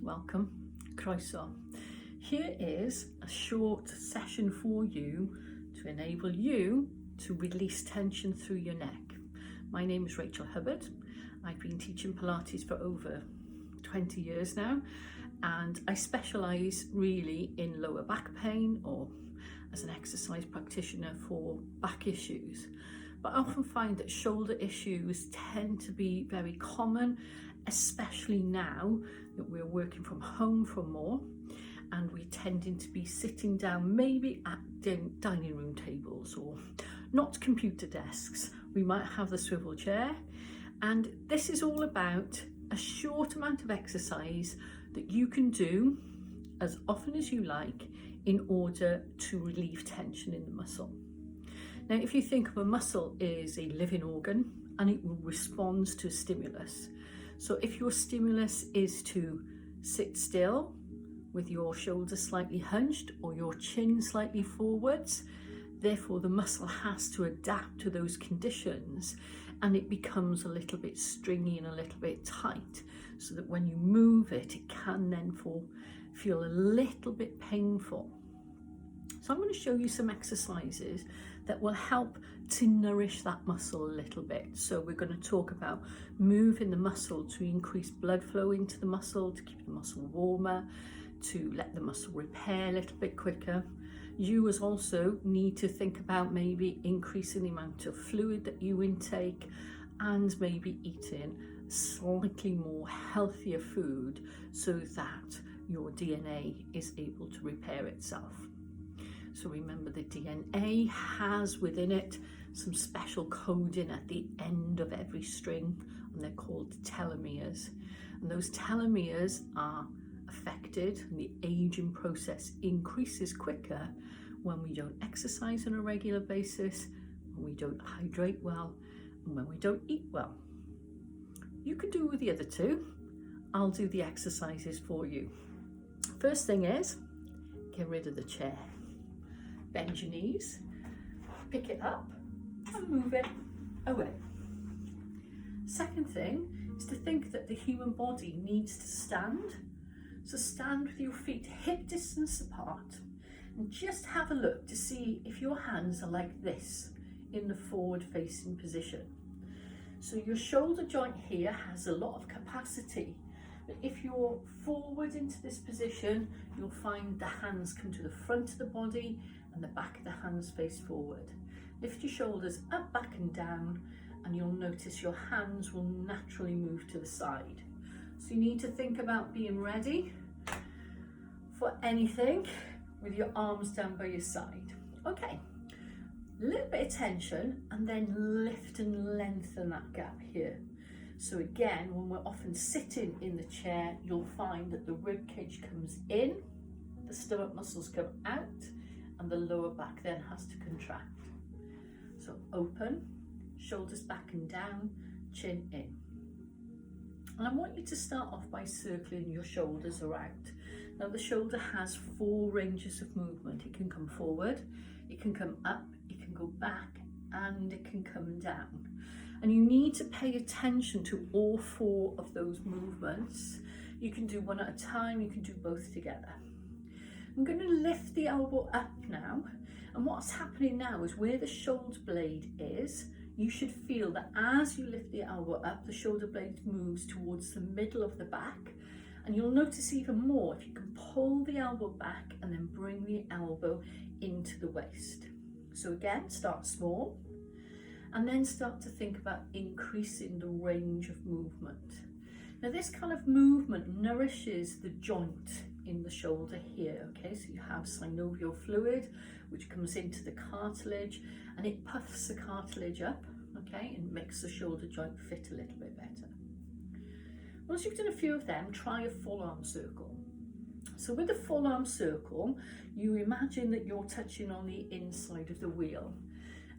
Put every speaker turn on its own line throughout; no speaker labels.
welcome, croeso. Here is a short session for you to enable you to release tension through your neck. My name is Rachel Hubbard. I've been teaching Pilates for over 20 years now, and I specialise really in lower back pain or as an exercise practitioner for back issues. But I often find that shoulder issues tend to be very common, especially now that we're working from home for more and we're tending to be sitting down maybe at dining room tables or not computer desks. We might have the swivel chair, and this is all about a short amount of exercise that you can do as often as you like in order to relieve tension in the muscle. Now, if you think of a muscle as a living organ and it will respond to stimulus. So if your stimulus is to sit still with your shoulders slightly hunched or your chin slightly forwards, therefore the muscle has to adapt to those conditions and it becomes a little bit stringy and a little bit tight, so that when you move it, it can then feel a little bit painful. So I'm going to show you some exercises that will help to nourish that muscle a little bit. So we're going to talk about moving the muscle to increase blood flow into the muscle, to keep the muscle warmer, to let the muscle repair a little bit quicker. You as also need to think about maybe increasing the amount of fluid that you intake and maybe eating slightly more healthier food so that your DNA is able to repair itself. So remember, the DNA has within it some special coding at the end of every string, and they're called telomeres. And those telomeres are affected, and the aging process increases quicker when we don't exercise on a regular basis, when we don't hydrate well, and when we don't eat well. You can do with the other two. I'll do the exercises for you. First thing is, get rid of the chair. Bend your knees, pick it up and move it away. Second thing is to think that the human body needs to stand. So stand with your feet hip distance apart and just have a look to see if your hands are like this in the forward facing position. So your shoulder joint here has a lot of capacity. But if you're forward into this position, you'll find the hands come to the front of the body and the back of the hands face forward. Lift your shoulders up, back and down, and you'll notice your hands will naturally move to the side. So you need to think about being ready for anything with your arms down by your side. Okay, a little bit of tension and then lift and lengthen that gap here. So again, when we're often sitting in the chair, you'll find that the rib cage comes in, the stomach muscles come out, and the lower back then has to contract. So open, shoulders back and down, chin in. And I want you to start off by circling your shoulders around. Now the shoulder has 4 ranges of movement. It can come forward, it can come up, it can go back, and it can come down. And you need to pay attention to all 4 of those movements. You can do one at a time, you can do both together. I'm going to lift the elbow up now, and what's happening now is where the shoulder blade is, you should feel that as you lift the elbow up, the shoulder blade moves towards the middle of the back, and you'll notice even more if you can pull the elbow back and then bring the elbow into the waist. So again, start small, and then start to think about increasing the range of movement. Now this kind of movement nourishes the joint in the shoulder here, okay? So you have synovial fluid, which comes into the cartilage, and it puffs the cartilage up, okay? And makes the shoulder joint fit a little bit better. Once you've done a few of them, try a full arm circle. So with a full arm circle, you imagine that you're touching on the inside of the wheel.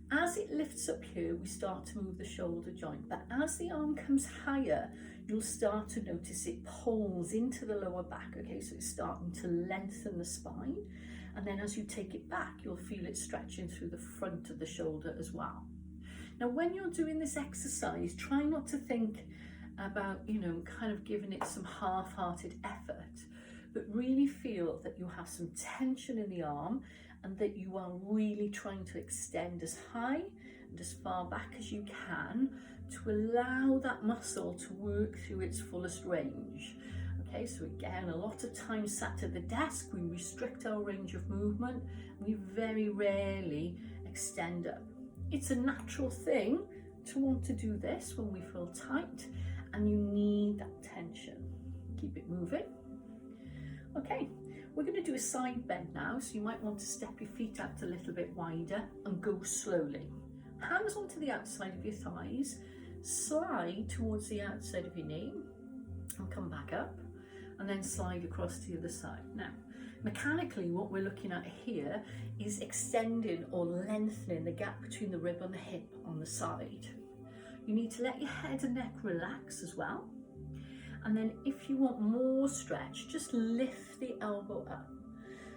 As it lifts up here, we start to move the shoulder joint, but as the arm comes higher, you'll start to notice it pulls into the lower back, okay? So it's starting to lengthen the spine, and then as you take it back, you'll feel it stretching through the front of the shoulder as well. Now, when you're doing this exercise, try not to think about, you know, kind of giving it some half-hearted effort, but really feel that you have some tension in the arm and that you are really trying to extend as high and as far back as you can to allow that muscle to work through its fullest range. Okay, so again, a lot of time sat at the desk, we restrict our range of movement. We very rarely extend up. It's a natural thing to want to do this when we feel tight and you need that tension. Keep it moving. Okay, we're going to do a side bend now, so you might want to step your feet out a little bit wider and go slowly. Hands onto the outside of your thighs, slide towards the outside of your knee and come back up, and then slide across to the other side. Now, mechanically, what we're looking at here is extending or lengthening the gap between the rib and the hip on the side. You need to let your head and neck relax as well. And then if you want more stretch, just lift the elbow up.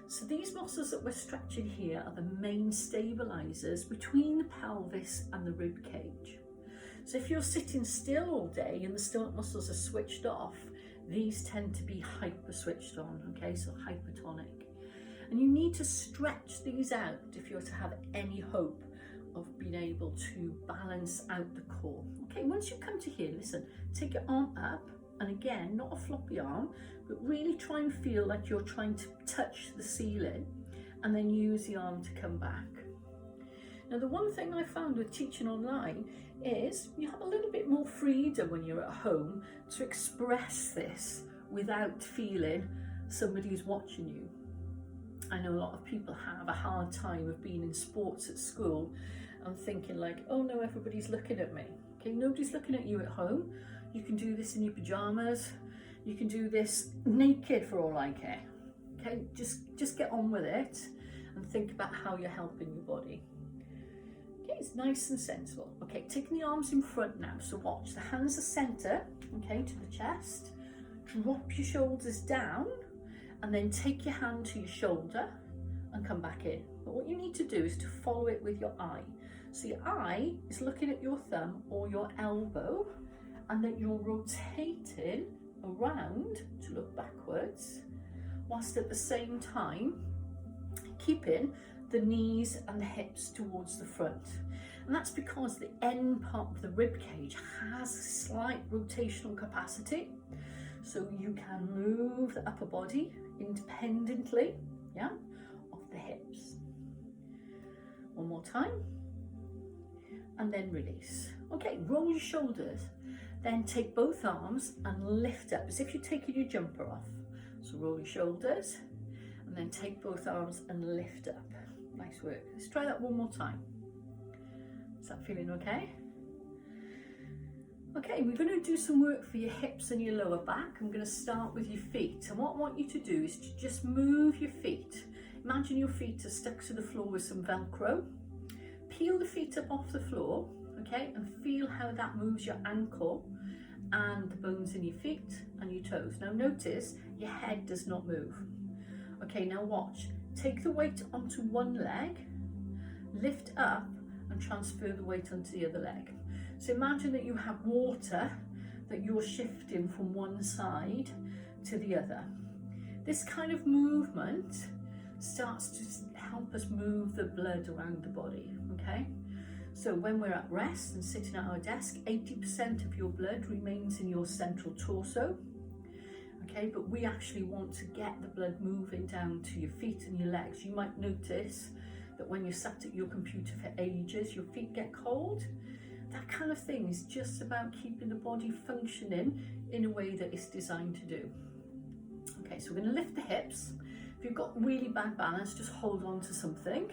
So these muscles that we're stretching here are the main stabilizers between the pelvis and the rib cage. So if you're sitting still all day and the stomach muscles are switched off, these tend to be hyper switched on, okay, so hypertonic. And you need to stretch these out if you're to have any hope of being able to balance out the core. Okay, once you come to here, listen, take your arm up, and again, not a floppy arm, but really try and feel like you're trying to touch the ceiling, and then use the arm to come back. Now, the one thing I found with teaching online is you have a little bit more freedom when you're at home to express this without feeling somebody's watching you. I know a lot of people have a hard time of being in sports at school and thinking like, oh no, everybody's looking at me. Okay, nobody's looking at you at home. You can do this in your pajamas. You can do this naked for all I care. Okay, just get on with it and think about how you're helping your body. Okay, it's nice and sensible. Okay, taking the arms in front now. So watch, the hands are center, okay, to the chest. Drop your shoulders down and then take your hand to your shoulder and come back in. But what you need to do is to follow it with your eye. So your eye is looking at your thumb or your elbow, and that you're rotating around to look backwards, whilst at the same time keeping the knees and the hips towards the front. And that's because the end part of the rib cage has a slight rotational capacity, so you can move the upper body independently, yeah, of the hips. One more time, and then release. Okay, roll your shoulders. Then take both arms and lift up as if you're taking your jumper off. So roll your shoulders and then take both arms and lift up. Nice work. Let's try that one more time. Is that feeling okay? Okay, we're going to do some work for your hips and your lower back. I'm going to start with your feet. And what I want you to do is to just move your feet. Imagine your feet are stuck to the floor with some Velcro. Peel the feet up off the floor. Okay, and feel how that moves your ankle and the bones in your feet and your toes. Now notice your head does not move. Okay, now watch. Take the weight onto one leg, lift up and transfer the weight onto the other leg. So imagine that you have water that you're shifting from one side to the other. This kind of movement starts to help us move the blood around the body, okay? So when we're at rest and sitting at our desk, 80% of your blood remains in your central torso, okay? But we actually want to get the blood moving down to your feet and your legs. You might notice that when you're sat at your computer for ages, your feet get cold. That kind of thing is just about keeping the body functioning in a way that it's designed to do. Okay, so we're going to lift the hips. If you've got really bad balance, just hold on to something.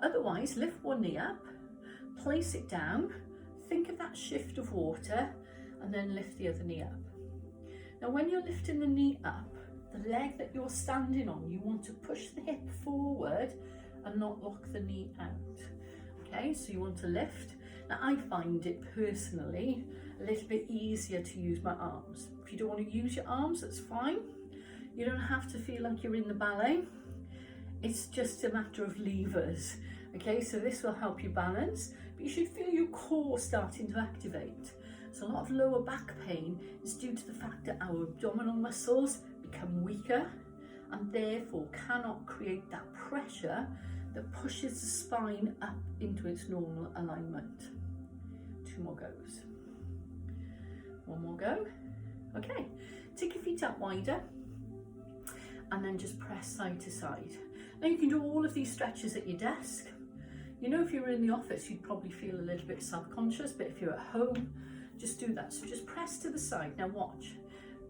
Otherwise, lift one knee up, place it down, think of that shift of water, and then lift the other knee up. Now, when you're lifting the knee up, the leg that you're standing on, you want to push the hip forward and not lock the knee out. Okay, so you want to lift. Now, I find it personally a little bit easier to use my arms. If you don't want to use your arms, that's fine. You don't have to feel like you're in the ballet. It's just a matter of levers. Okay, so this will help you balance, but you should feel your core starting to activate. So a lot of lower back pain is due to the fact that our abdominal muscles become weaker and therefore cannot create that pressure that pushes the spine up into its normal alignment. 2 more goes. 1 more go. Okay, take your feet out wider and then just press side to side. Now you can do all of these stretches at your desk. You know, if you were in the office, you'd probably feel a little bit self-conscious, but if you're at home, just do that. So just press to the side. Now watch.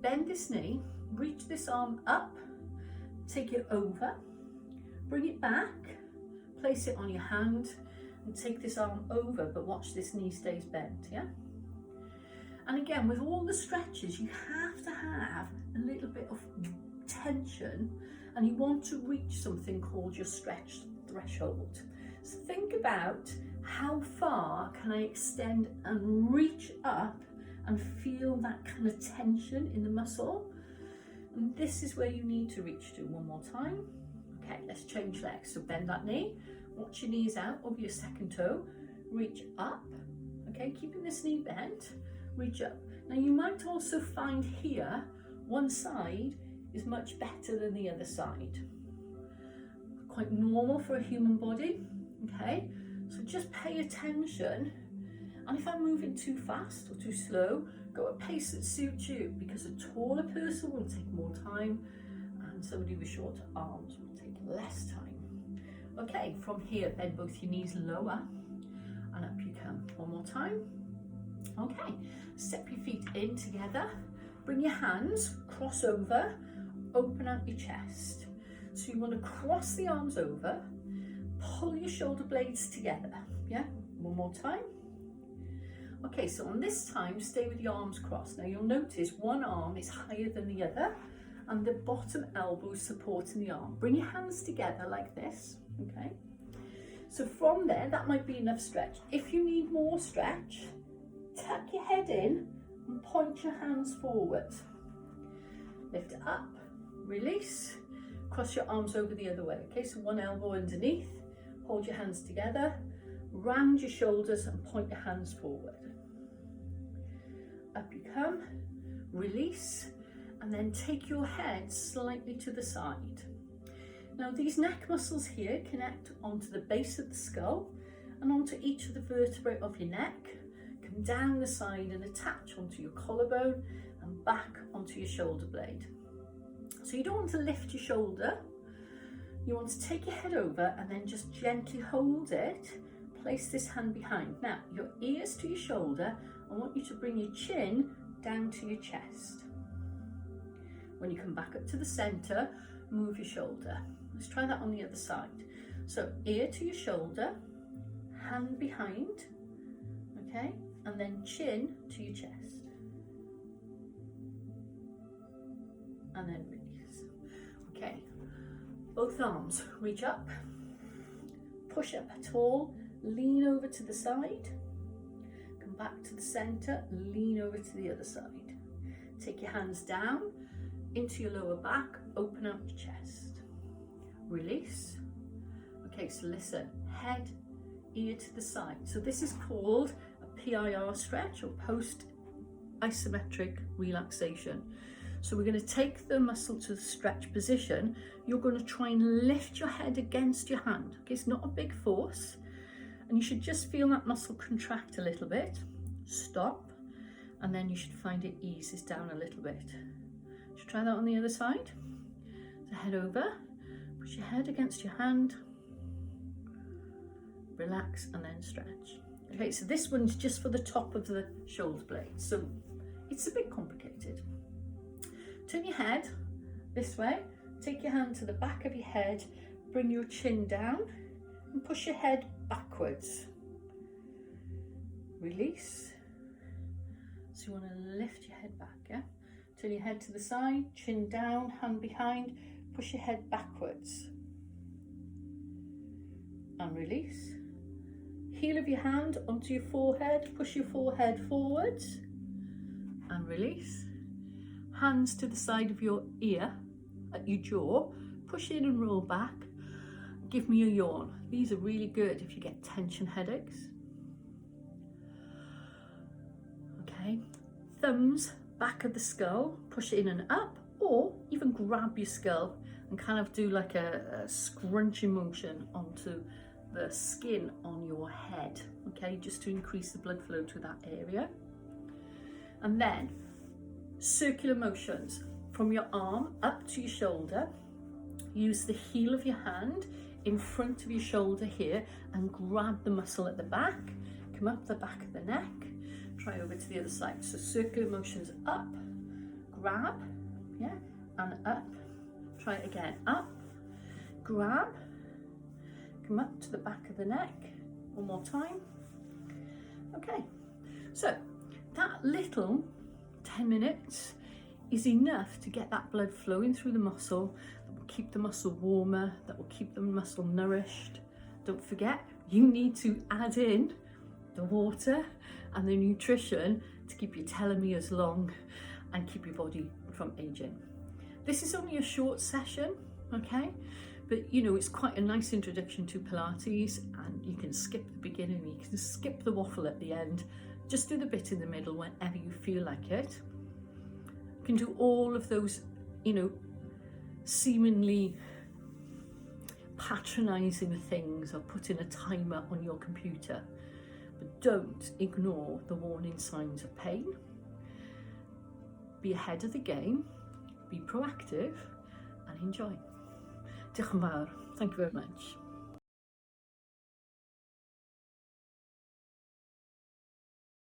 Bend this knee, reach this arm up, take it over, bring it back, place it on your hand, and take this arm over, but watch this knee stays bent, yeah? And again, with all the stretches, you have to have a little bit of tension, and you want to reach something called your stretch threshold. So think about how far can I extend and reach up and feel that kind of tension in the muscle. And this is where you need to reach to. 1 more time. Okay, let's change legs. So bend that knee, watch your knees out over your second toe, reach up. Okay, keeping this knee bent, reach up. Now you might also find here, one side is much better than the other side. Quite normal for a human body. Okay, so just pay attention, and if I'm moving too fast or too slow, go at a pace that suits you, because a taller person will take more time and somebody with shorter arms will take less time. Okay, from here, bend both your knees lower and up you come. 1 more time. Okay, step your feet in together, bring your hands, cross over, open out your chest. So you want to cross the arms over, pull your shoulder blades together, yeah? 1 more time. Okay, so on this time, stay with your arms crossed. Now you'll notice one arm is higher than the other and the bottom elbow is supporting the arm. Bring your hands together like this, okay? So from there, that might be enough stretch. If you need more stretch, tuck your head in and point your hands forward. Lift it up, release, cross your arms over the other way. Okay, so one elbow underneath, hold your hands together, round your shoulders and point your hands forward. Up you come, release, and then take your head slightly to the side. Now these neck muscles here connect onto the base of the skull and onto each of the vertebrae of your neck, come down the side and attach onto your collarbone and back onto your shoulder blade. So you don't want to lift your shoulder, you want to take your head over and then just gently hold it, place this hand behind. Now your ears to your shoulder, I want you to bring your chin down to your chest. When you come back up to the center, move your shoulder. Let's try that on the other side. So ear to your shoulder, hand behind, okay, and then chin to your chest. And then release. Okay, both arms reach up, push up tall, lean over to the side, come back to the center, lean over to the other side. Take your hands down into your lower back, open out your chest. Release. Okay, so listen, head, ear to the side. So this is called a PIR stretch, or post isometric relaxation. So we're going to take the muscle to the stretch position. You're going to try and lift your head against your hand. Okay, it's not a big force. And you should just feel that muscle contract a little bit. Stop. And then you should find it eases down a little bit. Should try that on the other side. So head over, push your head against your hand. Relax and then stretch. Okay, so this one's just for the top of the shoulder blade. So it's a bit complicated. Turn your head this way, take your hand to the back of your head, bring your chin down and push your head backwards. Release. So you want to lift your head back, yeah? Turn your head to the side, chin down, hand behind, push your head backwards. And release. Heel of your hand onto your forehead, push your forehead forwards and release. Hands to the side of your ear, at your jaw, push in and roll back. Give me a yawn. These are really good if you get tension headaches. Okay, thumbs back of the skull, push it in and up, or even grab your skull and kind of do like a scrunching motion onto the skin on your head, okay, just to increase the blood flow to that area. And then circular motions from your arm up to your shoulder. Use the heel of your hand in front of your shoulder here and grab the muscle at the back. Come up the back of the neck. Try over to the other side. So circular motions up, grab, yeah, and up. Try it again. Up, grab, come up to the back of the neck. One more time. Okay, so that little 10 minutes is enough to get that blood flowing through the muscle, that will keep the muscle warmer, that will keep the muscle nourished. Don't forget, you need to add in the water and the nutrition to keep your telomeres long and keep your body from aging. This is only a short session, okay? But you know, it's quite a nice introduction to Pilates, and you can skip the beginning, you can skip the waffle at the end. Just do the bit in the middle whenever you feel like it. You can do all of those, you know, seemingly patronizing things, or putting a timer on your computer. But don't ignore the warning signs of pain. Be ahead of the game, be proactive, and enjoy. Diolch yn fawr. Thank you very much.